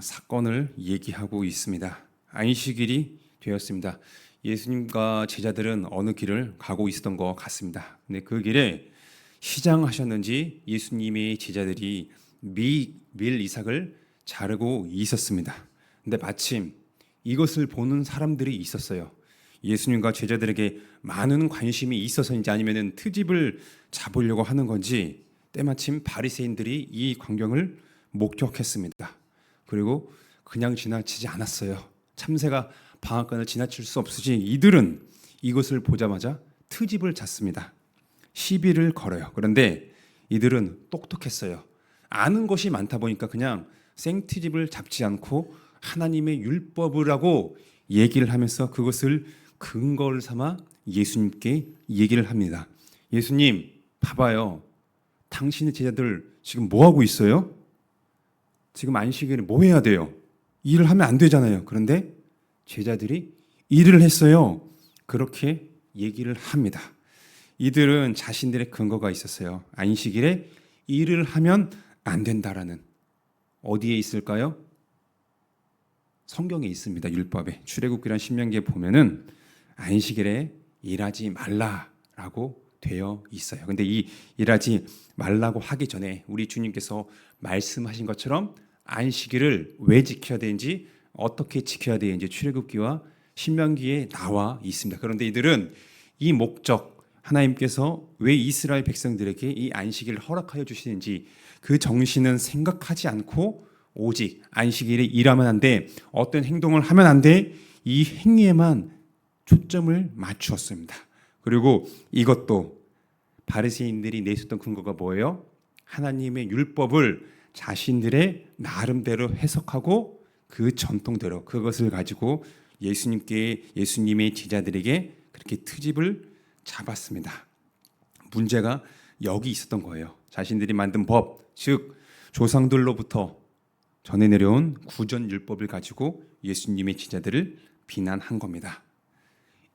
사건을 얘기하고 있습니다. 안식일이 되었습니다. 예수님과 제자들은 어느 길을 가고 있었던 것 같습니다. 근데 그 길에 시장하셨는지 예수님의 제자들이 밀 이삭을 자르고 있었습니다. 근데 마침 이것을 보는 사람들이 있었어요. 예수님과 제자들에게 많은 관심이 있어서인지 아니면은 트집을 잡으려고 하는 건지 때마침 바리새인들이 이 광경을 목격했습니다. 그리고 그냥 지나치지 않았어요. 참새가 방앗간을 지나칠 수 없으니 이들은 이것을 보자마자 트집을 잡습니다. 시비를 걸어요. 그런데 이들은 똑똑했어요. 아는 것이 많다 보니까 그냥 생트집을 잡지 않고 하나님의 율법을 하고 얘기를 하면서 그것을 근거를 삼아 예수님께 얘기를 합니다. 예수님, 봐봐요. 당신의 제자들 지금 뭐 하고 있어요? 지금 안식일에 뭐 해야 돼요? 일을 하면 안 되잖아요. 그런데 제자들이 일을 했어요. 그렇게 얘기를 합니다. 이들은 자신들의 근거가 있었어요. 안식일에 일을 하면 안 된다라는. 어디에 있을까요? 성경에 있습니다. 율법에. 출애굽기란 신명기에 보면은 안식일에 일하지 말라라고 되어 있어요. 근데 이 일하지 말라고 하기 전에 우리 주님께서 말씀하신 것처럼 안식일을 왜 지켜야 되는지 어떻게 지켜야 되는지 출애굽기와 신명기에 나와 있습니다. 그런데 이들은 이 목적, 하나님께서 왜 이스라엘 백성들에게 이 안식일을 허락하여 주시는지 그 정신은 생각하지 않고 오직 안식일에 일하면 안 돼, 어떤 행동을 하면 안 돼, 이 행위에만 초점을 맞추었습니다. 그리고 이것도 바리새인들이 내세웠던 근거가 뭐예요? 하나님의 율법을 자신들의 나름대로 해석하고 그 전통대로 그것을 가지고 예수님의 제자들에게 그렇게 트집을 잡았습니다. 문제가 여기 있었던 거예요. 자신들이 만든 법, 즉 조상들로부터 전해 내려온 구전 율법을 가지고 예수님의 제자들을 비난한 겁니다.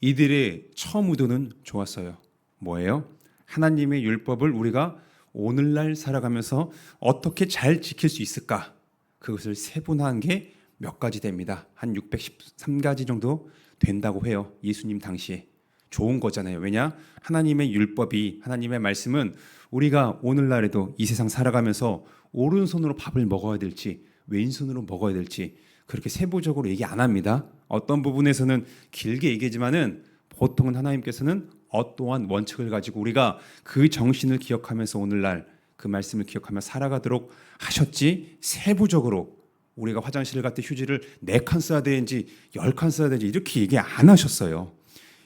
이들의 처음 의도는 좋았어요. 뭐예요? 하나님의 율법을 우리가 오늘날 살아가면서 어떻게 잘 지킬 수 있을까? 그것을 세분화한 게 몇 가지 됩니다. 한 613가지 정도 된다고 해요. 예수님 당시에. 좋은 거잖아요. 왜냐? 하나님의 율법이, 하나님의 말씀은 우리가 오늘날에도 이 세상 살아가면서 오른손으로 밥을 먹어야 될지 왼손으로 먹어야 될지 그렇게 세부적으로 얘기 안 합니다. 어떤 부분에서는 길게 얘기하지만은 보통은 하나님께서는 어떠한 원칙을 가지고 우리가 그 정신을 기억하면서 오늘날 그 말씀을 기억하며 살아가도록 하셨지, 세부적으로 우리가 화장실을 갈 때 휴지를 4칸 써야 되는지 10칸 써야 되는지 이렇게 얘기 안 하셨어요.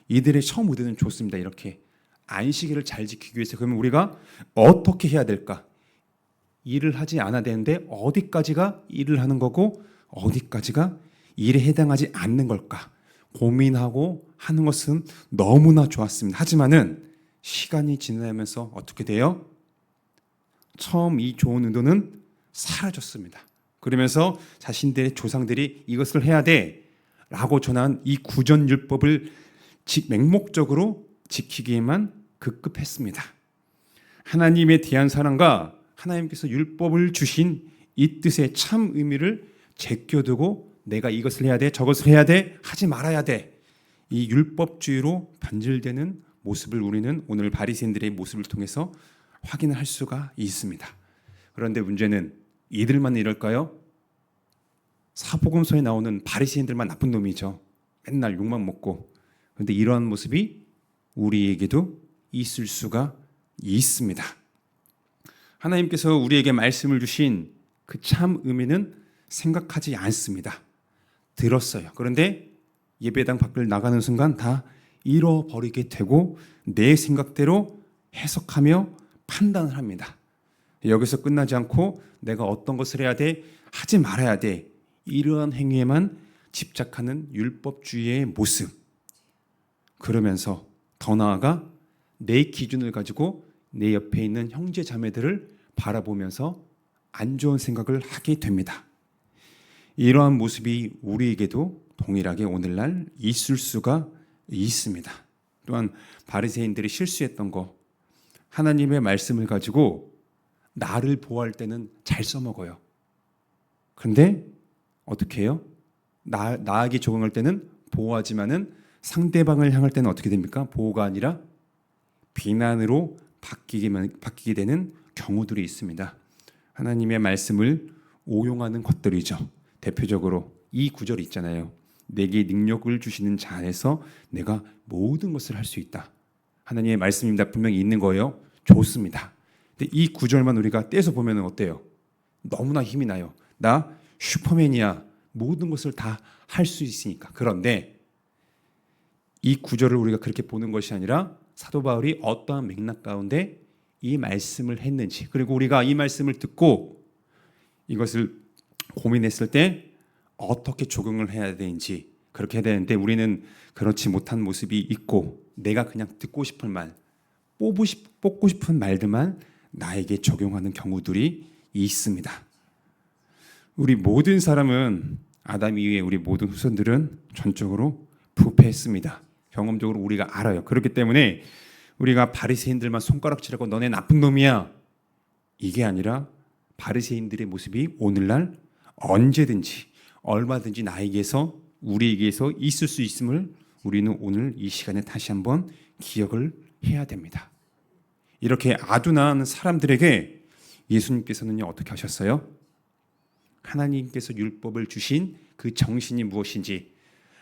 이들의 처음 의도는 좋습니다. 이렇게 안식일을 잘 지키기 위해서 그러면 우리가 어떻게 해야 될까? 일을 하지 않아야 되는데 어디까지가 일을 하는 거고 어디까지가 일에 해당하지 않는 걸까? 고민하고 하는 것은 너무나 좋았습니다. 하지만은 시간이 지나면서 어떻게 돼요? 처음 이 좋은 의도는 사라졌습니다. 그러면서 자신들의 조상들이 이것을 해야 돼 라고 전한 이 구전율법을 맹목적으로 지키기에만 급급했습니다. 하나님에 대한 사랑과 하나님께서 율법을 주신 이 뜻의 참 의미를 제껴두고 내가 이것을 해야 돼, 저것을 해야 돼, 하지 말아야 돼, 이 율법주의로 변질되는 모습을 우리는 오늘 바리새인들의 모습을 통해서 확인을 할 수가 있습니다. 그런데 문제는 이들만 이럴까요? 사복음서에 나오는 바리새인들만 나쁜 놈이죠. 맨날 욕만 먹고. 그런데 이러한 모습이 우리에게도 있을 수가 있습니다. 하나님께서 우리에게 말씀을 주신 그 참 의미는 생각하지 않습니다. 들었어요. 그런데 예배당 밖을 나가는 순간 다 잃어버리게 되고 내 생각대로 해석하며 판단을 합니다. 여기서 끝나지 않고 내가 어떤 것을 해야 돼, 하지 말아야 돼, 이러한 행위에만 집착하는 율법주의의 모습. 그러면서 더 나아가 내 기준을 가지고 내 옆에 있는 형제 자매들을 바라보면서 안 좋은 생각을 하게 됩니다. 이러한 모습이 우리에게도 동일하게 오늘날 있을 수가 있습니다. 또한 바리새인들이 실수했던 거, 하나님의 말씀을 가지고 나를 보호할 때는 잘 써먹어요. 그런데 어떻게 해요? 나에게 적용할 때는 보호하지만은 상대방을 향할 때는 어떻게 됩니까? 보호가 아니라 비난으로 바뀌게 되는 경우들이 있습니다. 하나님의 말씀을 오용하는 것들이죠. 대표적으로 이 구절이 있잖아요. 내게 능력을 주시는 자 안에서 내가 모든 것을 할 수 있다. 하나님의 말씀입니다. 분명히 있는 거예요. 좋습니다. 근데 이 구절만 우리가 떼서 보면 어때요? 너무나 힘이 나요. 나 슈퍼맨이야. 모든 것을 다 할 수 있으니까. 그런데 이 구절을 우리가 그렇게 보는 것이 아니라 사도 바울이 어떠한 맥락 가운데 이 말씀을 했는지, 그리고 우리가 이 말씀을 듣고 이것을 고민했을 때 어떻게 적용을 해야 되는지, 그렇게 해야 되는데 우리는 그렇지 못한 모습이 있고, 내가 그냥 듣고 싶은 말, 뽑고 싶은 말들만 나에게 적용하는 경우들이 있습니다. 우리 모든 사람은, 아담 이후에 우리 모든 후손들은 전적으로 부패했습니다. 경험적으로 우리가 알아요. 그렇기 때문에 우리가 바리새인들만 손가락질하고 너네 나쁜 놈이야, 이게 아니라 바리새인들의 모습이 오늘날 언제든지 얼마든지 나에게서, 우리에게서 있을 수 있음을 우리는 오늘 이 시간에 다시 한번 기억을 해야 됩니다. 이렇게 아둔한 사람들에게 예수님께서는요, 어떻게 하셨어요? 하나님께서 율법을 주신 그 정신이 무엇인지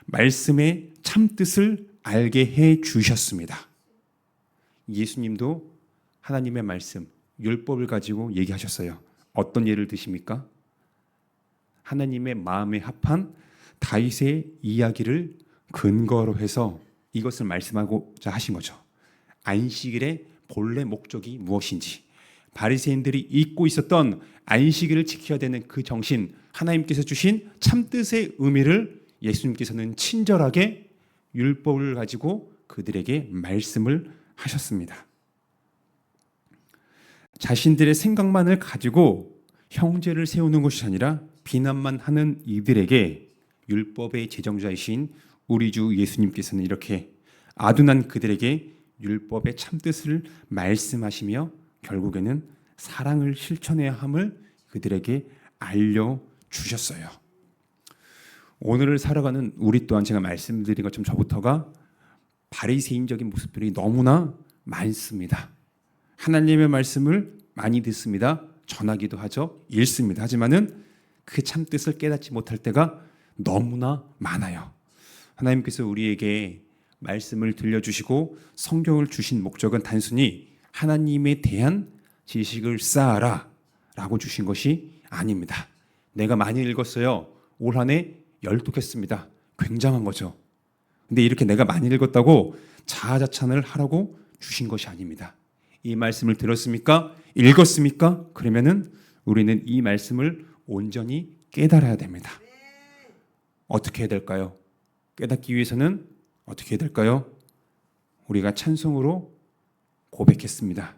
말씀의 참뜻을 알게 해 주셨습니다. 예수님도 하나님의 말씀, 율법을 가지고 얘기하셨어요. 어떤 예를 드십니까? 하나님의 마음에 합한 다윗의 이야기를 근거로 해서 이것을 말씀하고자 하신 거죠. 안식일의 본래 목적이 무엇인지, 바리새인들이 잊고 있었던 안식일을 지켜야 되는 그 정신, 하나님께서 주신 참뜻의 의미를 예수님께서는 친절하게 율법을 가지고 그들에게 말씀을 하셨습니다. 자신들의 생각만을 가지고 형제를 세우는 것이 아니라 비난만 하는 이들에게 율법의 제정자이신 우리 주 예수님께서는 이렇게 아둔한 그들에게 율법의 참뜻을 말씀하시며 결국에는 사랑을 실천해야 함을 그들에게 알려주셨어요. 오늘을 살아가는 우리 또한 제가 말씀드린 것처럼 저부터가 바리새인적인 모습들이 너무나 많습니다. 하나님의 말씀을 많이 듣습니다. 전하기도 하죠. 읽습니다. 하지만은 그 참뜻을 깨닫지 못할 때가 너무나 많아요. 하나님께서 우리에게 말씀을 들려주시고 성경을 주신 목적은 단순히 하나님에 대한 지식을 쌓아라 라고 주신 것이 아닙니다. 내가 많이 읽었어요. 올 한 해 열독했습니다. 굉장한 거죠. 근데 이렇게 내가 많이 읽었다고 자아자찬을 하라고 주신 것이 아닙니다. 이 말씀을 들었습니까? 읽었습니까? 그러면은 우리는 이 말씀을 온전히 깨달아야 됩니다. 어떻게 해야 될까요? 깨닫기 위해서는 어떻게 해야 될까요? 우리가 찬송으로 고백했습니다.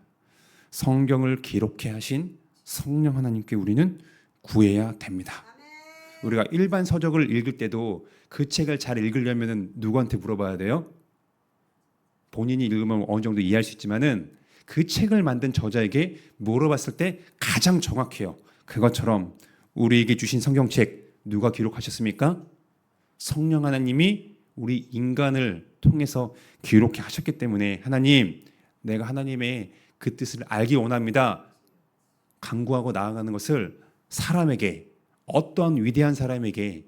성경을 기록해 하신 성령 하나님께 우리는 구해야 됩니다. 우리가 일반 서적을 읽을 때도 그 책을 잘 읽으려면 누구한테 물어봐야 돼요? 본인이 읽으면 어느 정도 이해할 수 있지만은 그 책을 만든 저자에게 물어봤을 때 가장 정확해요. 그것처럼 우리에게 주신 성경책 누가 기록하셨습니까? 성령 하나님이 우리 인간을 통해서 기록해 하셨기 때문에 하나님, 내가 하나님의 그 뜻을 알기 원합니다. 간구하고 나아가는 것을 사람에게, 어떠한 위대한 사람에게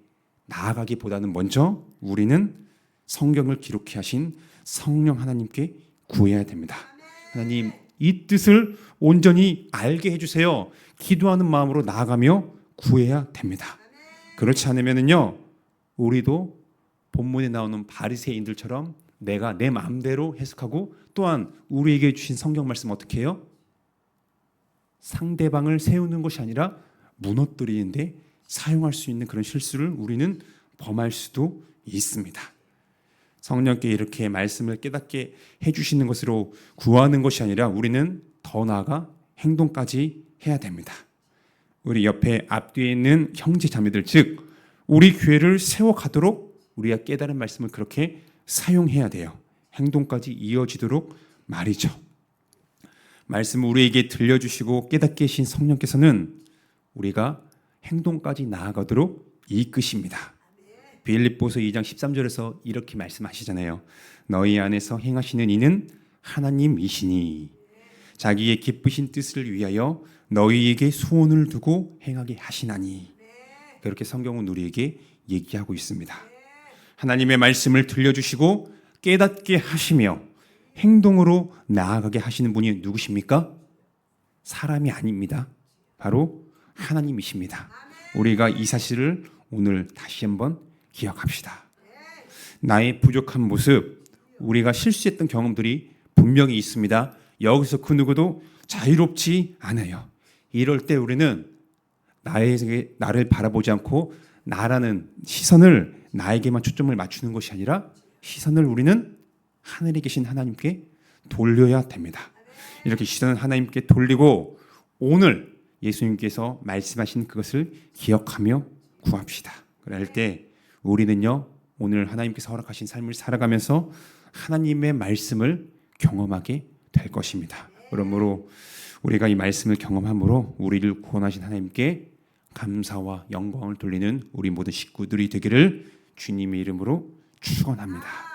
나아가기보다는 먼저 우리는 성경을 기록해 하신 성령 하나님께 구해야 됩니다. 하나님, 이 뜻을 온전히 알게 해주세요. 기도하는 마음으로 나아가며 구해야 됩니다. 그렇지 않으면요, 우리도 본문에 나오는 바리새인들처럼 내가 내 마음대로 해석하고, 또한 우리에게 주신 성경 말씀 어떻게 해요? 상대방을 세우는 것이 아니라 무너뜨리는데 사용할 수 있는 그런 실수를 우리는 범할 수도 있습니다. 성령께 이렇게 말씀을 깨닫게 해주시는 것으로 구하는 것이 아니라 우리는 더 나아가 행동까지 해야 됩니다. 우리 옆에 앞뒤에 있는 형제 자매들, 즉 우리 교회를 세워가도록 우리가 깨달은 말씀을 그렇게 사용해야 돼요. 행동까지 이어지도록 말이죠. 말씀을 우리에게 들려주시고 깨닫게 하신 성령께서는 우리가 행동까지 나아가도록 이끄십니다. 빌립보서 2장 13절에서 이렇게 말씀하시잖아요. 너희 안에서 행하시는 이는 하나님이시니 자기의 기쁘신 뜻을 위하여 너희에게 소원을 두고 행하게 하시나니. 그렇게 성경은 우리에게 얘기하고 있습니다. 하나님의 말씀을 들려주시고 깨닫게 하시며 행동으로 나아가게 하시는 분이 누구십니까? 사람이 아닙니다. 바로 하나님이십니다. 우리가 이 사실을 오늘 다시 한번 기억합시다. 나의 부족한 모습, 우리가 실수했던 경험들이 분명히 있습니다. 여기서 그 누구도 자유롭지 않아요. 이럴 때 우리는 나를 바라보지 않고 나라는 시선을 나에게만 초점을 맞추는 것이 아니라 시선을 우리는 하늘에 계신 하나님께 돌려야 됩니다. 이렇게 시선을 하나님께 돌리고 오늘 예수님께서 말씀하신 그것을 기억하며 구합시다. 그럴 때 우리는요, 오늘 하나님께서 허락하신 삶을 살아가면서 하나님의 말씀을 경험하게 될 것입니다. 그러므로 우리가 이 말씀을 경험함으로 우리를 구원하신 하나님께 감사와 영광을 돌리는 우리 모든 식구들이 되기를 주님의 이름으로 축원합니다.